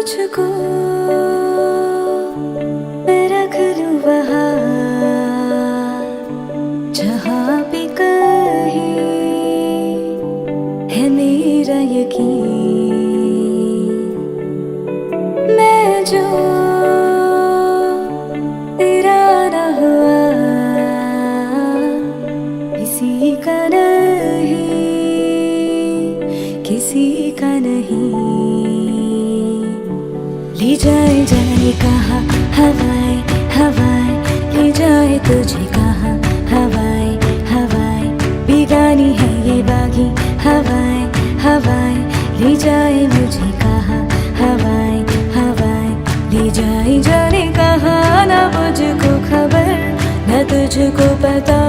तुझको मैं रख लूं वहाँ जहाँ भी कहीं है मेरा यकीन। मैं जो तेरा ना हुआ किसी का नहीं, किसी का नहीं। ले जाए जाने कहाँ हवाएं हवाएं, ले जाए तुझे कहाँ हवाएं हवाएं। बेगानी है ये बागी हवाएं हवाएं, ले जाए मुझे कहाँ हवाएं हवाएं। ले जाए जाने कहाँ, ना मुझको खबर ना तुझको पता।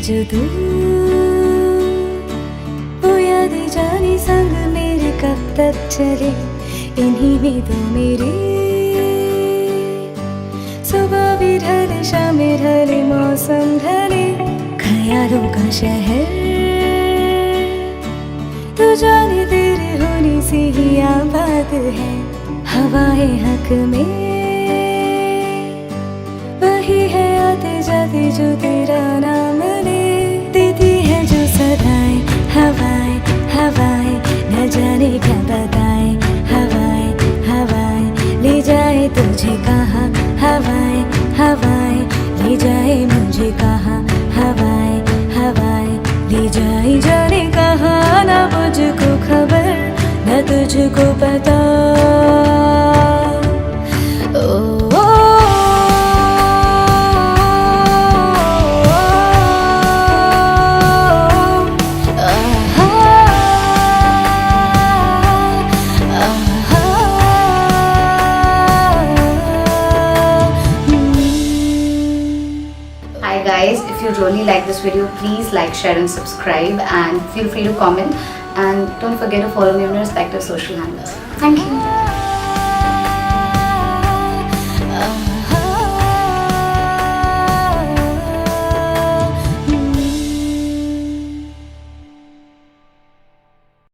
जो तू वो याद जाने संग मेरे कब तक चले, इन्हीं में तो मेरी सुबह भी ढले शाम ढले मौसम ढले। ख्यालों का शहर तू जाने तेरे होने से ही आबाद है। हवाएं हक में वही है आते जाते जो तेरा नाम ले। देती है जो सदाएं हवाएं हवाएं, न जाने क्या बताएं हवाएं हवाएं। ले जाए तुझे कहाँ हवाएं हवाएं, ले जाए मुझे कहाँ हवाएं हवाएं। ले जाए जाने कहाँ, ना मुझको खबर न तुझको पता। Hi guys, if you really like this video, please like, share and subscribe, and feel free to comment, and don't forget to follow me on your respective social handles. Thank you.